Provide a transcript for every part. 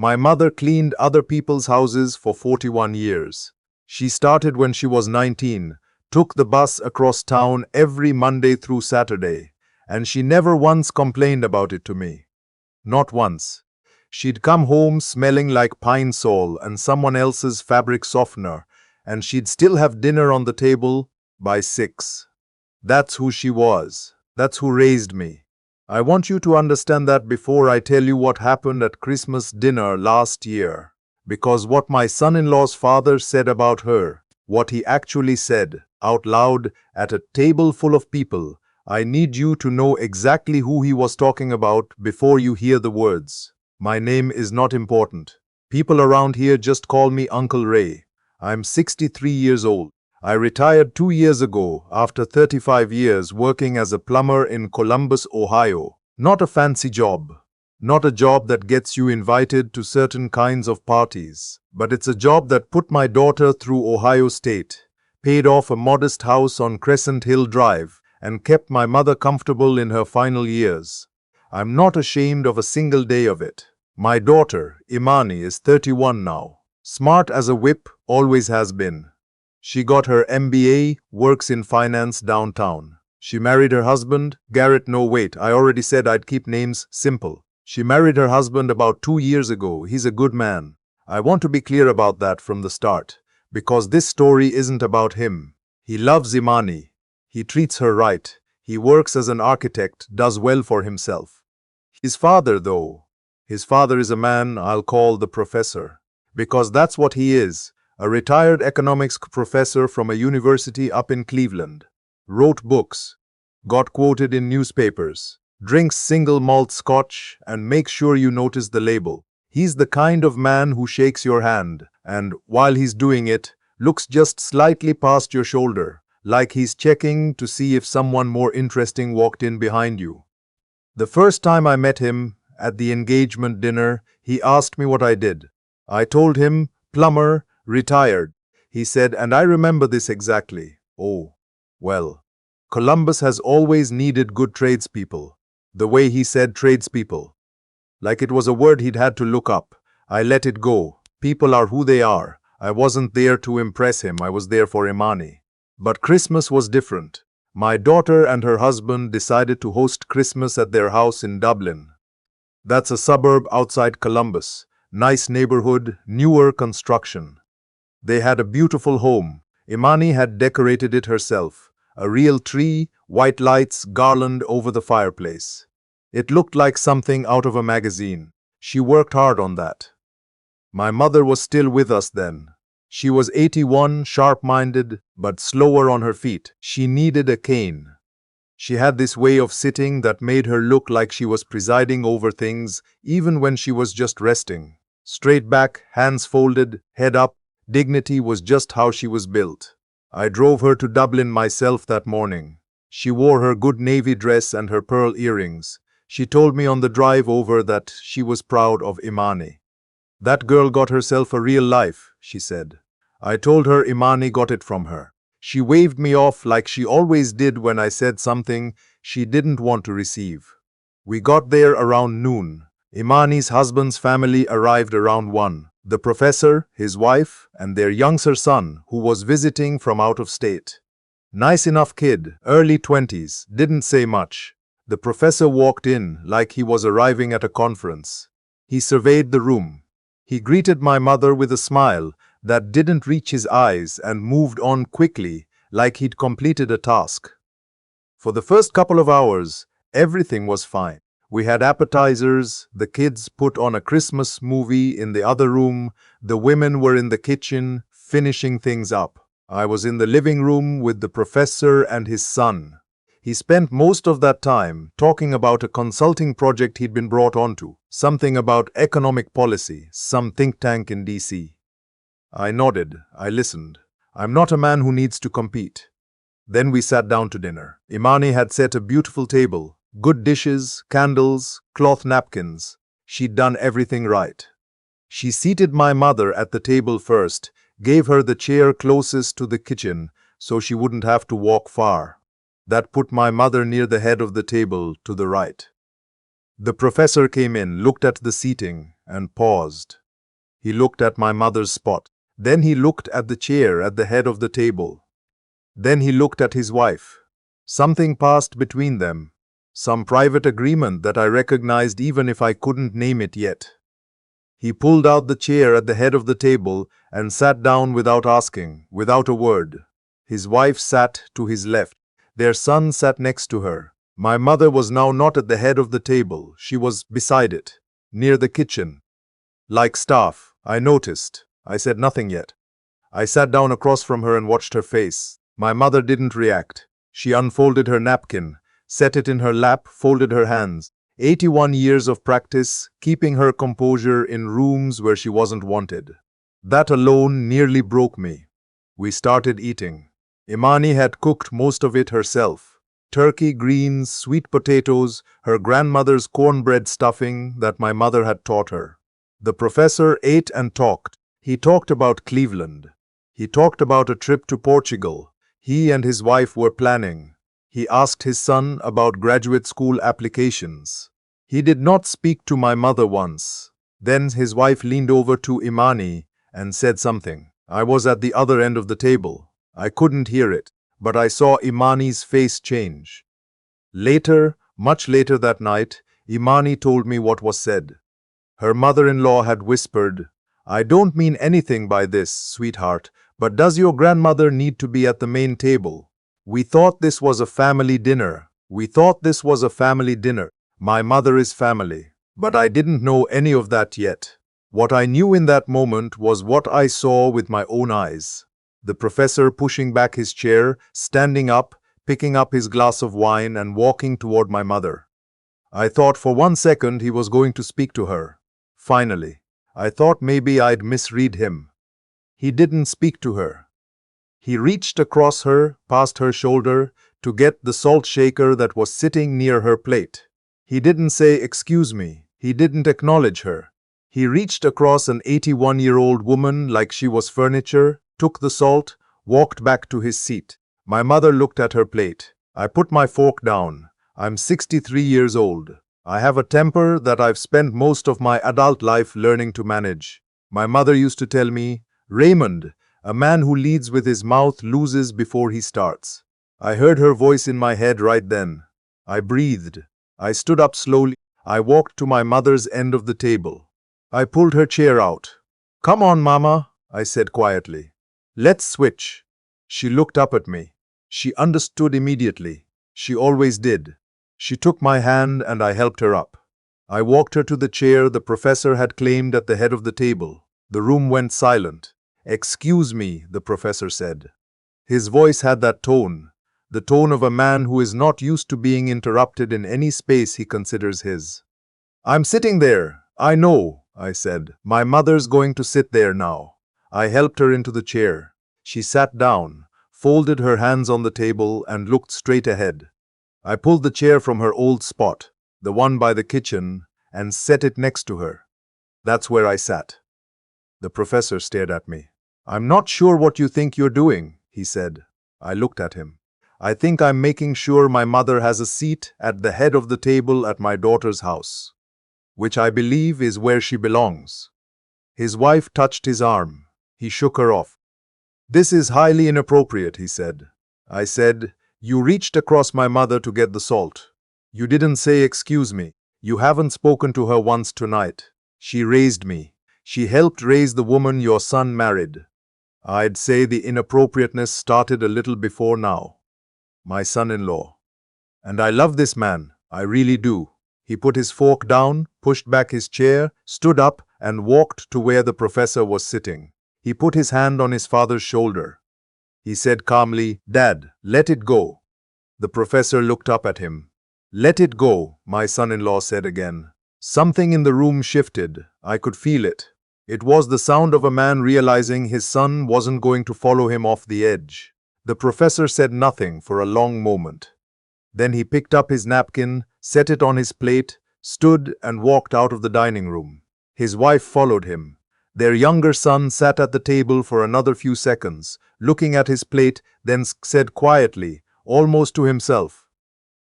My mother cleaned other people's houses for 41 years. She started when she was 19, took the bus across town every Monday through Saturday, and she never once complained about it to me. Not once. She'd come home smelling like pine sol and someone else's fabric softener, and she'd still have dinner on the table by 6. That's who she was. That's who raised me. I want you to understand that before I tell you what happened at Christmas dinner last year. Because what my son-in-law's father said about her, what he actually said out loud at a table full of people, I need you to know exactly who he was talking about before you hear the words. My name is not important. People around here just call me Uncle Ray. I'm 63 years old. I retired 2 years ago after 35 years working as a plumber in Columbus, Ohio. Not a fancy job. Not a job that gets you invited to certain kinds of parties. But it's a job that put my daughter through Ohio State, paid off a modest house on Crescent Hill Drive, and kept my mother comfortable in her final years. I'm not ashamed of a single day of it. My daughter, Imani, is 31 now. Smart as a whip, always has been. She got her MBA, works in finance downtown. She married her husband, Garrett. No, wait, I already said I'd keep names simple. She married her husband about 2 years ago. He's a good man. I want to be clear about that from the start, because this story isn't about him. He loves Imani. He treats her right. He works as an architect, does well for himself. His father, though, his father is a man I'll call the professor, because that's what he is. A retired economics professor from a university up in Cleveland. Wrote books, got quoted in newspapers, drinks single malt scotch, and makes sure you notice the label. He's the kind of man who shakes your hand, and while he's doing it, looks just slightly past your shoulder, like he's checking to see if someone more interesting walked in behind you. The first time I met him, at the engagement dinner, he asked me what I did. I told him, plumber, retired. He said, and I remember this exactly. Oh, well, Columbus has always needed good tradespeople. The way he said tradespeople, like it was a word he'd had to look up. I let it go. People are who they are. I wasn't there to impress him. I was there for Imani. But Christmas was different. My daughter and her husband decided to host Christmas at their house in Dublin. That's a suburb outside Columbus. Nice neighborhood, newer construction. They had a beautiful home. Imani had decorated it herself. A real tree, white lights, garland over the fireplace. It looked like something out of a magazine. She worked hard on that. My mother was still with us then. She was 81, sharp-minded, but slower on her feet. She needed a cane. She had this way of sitting that made her look like she was presiding over things, even when she was just resting. Straight back, hands folded, head up. Dignity was just how she was built. I drove her to Dublin myself that morning. She wore her good navy dress and her pearl earrings. She told me on the drive over that she was proud of Imani. That girl got herself a real life, she said. I told her Imani got it from her. She waved me off like she always did when I said something she didn't want to receive. We got there around noon. Imani's husband's family arrived around 1. The professor, his wife, and their younger son, who was visiting from out of state. Nice enough kid, early 20s, didn't say much. The professor walked in like he was arriving at a conference. He surveyed the room. He greeted my mother with a smile that didn't reach his eyes and moved on quickly like he'd completed a task. For the first couple of hours, everything was fine. We had appetizers, the kids put on a Christmas movie in the other room, the women were in the kitchen, finishing things up. I was in the living room with the professor and his son. He spent most of that time talking about a consulting project he'd been brought onto, something about economic policy, some think tank in DC. I nodded, I listened. I'm not a man who needs to compete. Then we sat down to dinner. Imani had set a beautiful table. Good dishes, candles, cloth napkins. She'd done everything right. She seated my mother at the table first, gave her the chair closest to the kitchen so she wouldn't have to walk far. That put my mother near the head of the table to the right. The professor came in, looked at the seating, and paused. He looked at my mother's spot. Then he looked at the chair at the head of the table. Then he looked at his wife. Something passed between them, some private agreement that I recognized even if I couldn't name it yet. He pulled out the chair at the head of the table and sat down without asking, without a word. His wife sat to his left. Their son sat next to her. My mother was now not at the head of the table. She was beside it, near the kitchen. Like staff, I noticed. I said nothing yet. I sat down across from her and watched her face. My mother didn't react. She unfolded her napkin, set it in her lap, folded her hands. 81 years of practice, keeping her composure in rooms where she wasn't wanted. That alone nearly broke me. We started eating. Imani had cooked most of it herself. Turkey, greens, sweet potatoes, her grandmother's cornbread stuffing that my mother had taught her. The professor ate and talked. He talked about Cleveland. He talked about a trip to Portugal he and his wife were planning. He asked his son about graduate school applications. He did not speak to my mother once. Then his wife leaned over to Imani and said something. I was at the other end of the table. I couldn't hear it, but I saw Imani's face change. Later, much later that night, Imani told me what was said. Her mother-in-law had whispered, "I don't mean anything by this, sweetheart, but does your grandmother need to be at the main table? We thought this was a family dinner. My mother is family." But I didn't know any of that yet. What I knew in that moment was what I saw with my own eyes. The professor pushing back his chair, standing up, picking up his glass of wine and walking toward my mother. I thought for 1 second he was going to speak to her. Finally, I thought maybe I'd misread him. He didn't speak to her. He reached across her, past her shoulder, to get the salt shaker that was sitting near her plate. He didn't say, "Excuse me." He didn't acknowledge her. He reached across an 81-year-old woman like she was furniture, took the salt, walked back to his seat. My mother looked at her plate. I put my fork down. I'm 63 years old. I have a temper that I've spent most of my adult life learning to manage. My mother used to tell me, "Raymond, a man who leads with his mouth loses before he starts." I heard her voice in my head right then. I breathed. I stood up slowly. I walked to my mother's end of the table. I pulled her chair out. "Come on, Mama," I said quietly. "Let's switch." She looked up at me. She understood immediately. She always did. She took my hand and I helped her up. I walked her to the chair the professor had claimed at the head of the table. The room went silent. "Excuse me," the professor said. His voice had that tone, the tone of a man who is not used to being interrupted in any space he considers his. "I'm sitting there. I know," I said. "My mother's going to sit there now." I helped her into the chair. She sat down, folded her hands on the table, and looked straight ahead. I pulled the chair from her old spot, the one by the kitchen, and set it next to her. That's where I sat. The professor stared at me. "I'm not sure what you think you're doing," he said. I looked at him. "I think I'm making sure my mother has a seat at the head of the table at my daughter's house, which I believe is where she belongs." His wife touched his arm. He shook her off. "This is highly inappropriate," he said. I said, "You reached across my mother to get the salt. You didn't say excuse me. You haven't spoken to her once tonight. She raised me. She helped raise the woman your son married." I'd say the inappropriateness started a little before now. My son-in-law. And I love this man. I really do. He put his fork down, pushed back his chair, stood up, and walked to where the professor was sitting. He put his hand on his father's shoulder. He said calmly, "Dad, let it go." The professor looked up at him. "Let it go," my son-in-law said again. Something in the room shifted. I could feel it. It was the sound of a man realizing his son wasn't going to follow him off the edge. The professor said nothing for a long moment. Then he picked up his napkin, set it on his plate, stood and walked out of the dining room. His wife followed him. Their younger son sat at the table for another few seconds, looking at his plate, then said quietly, almost to himself,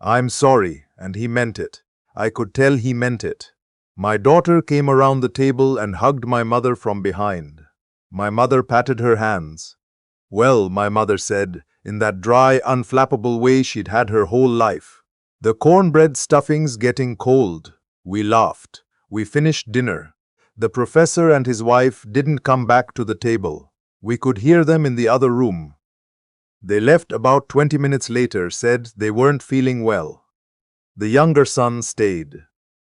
"I'm sorry," and he meant it. I could tell he meant it. My daughter came around the table and hugged my mother from behind. My mother patted her hands. "Well," my mother said, in that dry, unflappable way she'd had her whole life. "The cornbread stuffing's getting cold." We laughed. We finished dinner. The professor and his wife didn't come back to the table. We could hear them in the other room. They left about 20 minutes later, said they weren't feeling well. The younger son stayed.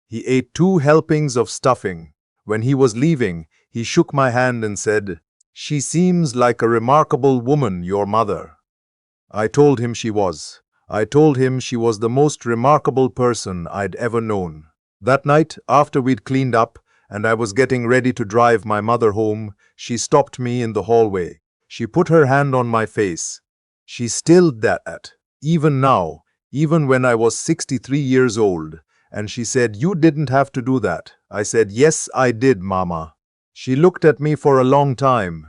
He ate 2 helpings of stuffing. When he was leaving, he shook my hand and said, "She seems like a remarkable woman, your mother." I told him she was. I told him she was the most remarkable person I'd ever known. That night, after we'd cleaned up, and I was getting ready to drive my mother home, she stopped me in the hallway. She put her hand on my face. She still did that, even now, even when I was 63 years old. And she said, "You didn't have to do that." I said, "Yes, I did, Mama." She looked at me for a long time.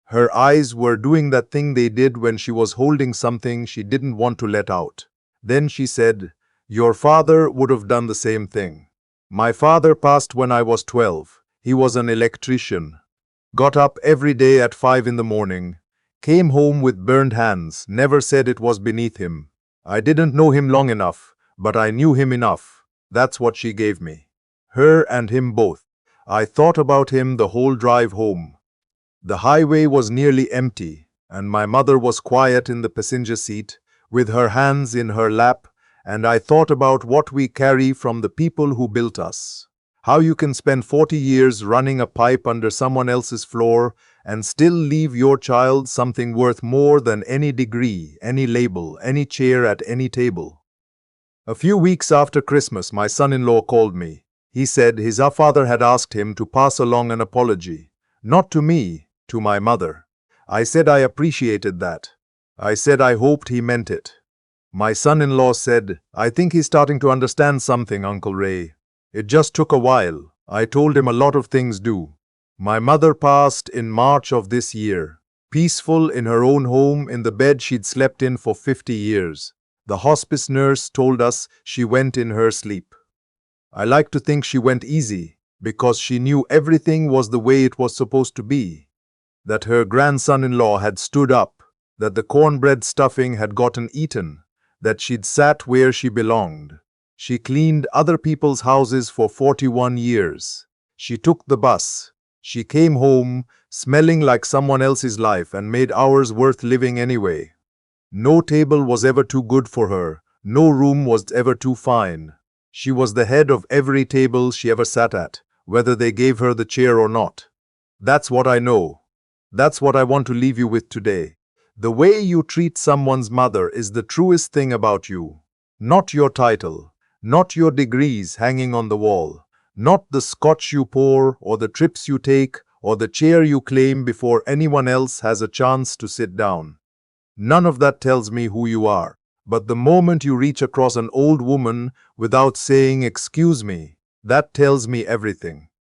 Her eyes were doing that thing they did when she was holding something she didn't want to let out. Then she said, "Your father would have done the same thing." My father passed when I was 12. He was an electrician. Got up every day at 5 in the morning. Came home with burned hands, never said it was beneath him. I didn't know him long enough, but I knew him enough. That's what she gave me. Her and him both. I thought about him the whole drive home. The highway was nearly empty, and my mother was quiet in the passenger seat, with her hands in her lap, and I thought about what we carry from the people who built us. How you can spend 40 years running a pipe under someone else's floor and still leave your child something worth more than any degree, any label, any chair at any table. A few weeks after Christmas, my son-in-law called me. He said his father had asked him to pass along an apology. Not to me, to my mother. I said I appreciated that. I said I hoped he meant it. My son-in-law said, "I think he's starting to understand something, Uncle Ray. It just took a while. I told him a lot of things do." My mother passed in March of this year, peaceful in her own home in the bed she'd slept in for 50 years. The hospice nurse told us she went in her sleep. I like to think she went easy, because she knew everything was the way it was supposed to be. That her grandson-in-law had stood up, that the cornbread stuffing had gotten eaten, that she'd sat where she belonged. She cleaned other people's houses for 41 years. She took the bus. She came home, smelling like someone else's life, and made ours worth living anyway. No table was ever too good for her. No room was ever too fine. She was the head of every table she ever sat at, whether they gave her the chair or not. That's what I know. That's what I want to leave you with today. The way you treat someone's mother is the truest thing about you. Not your title, not your degrees hanging on the wall, not the scotch you pour or the trips you take or the chair you claim before anyone else has a chance to sit down. None of that tells me who you are. But the moment you reach across an old woman without saying, "Excuse me," that tells me everything.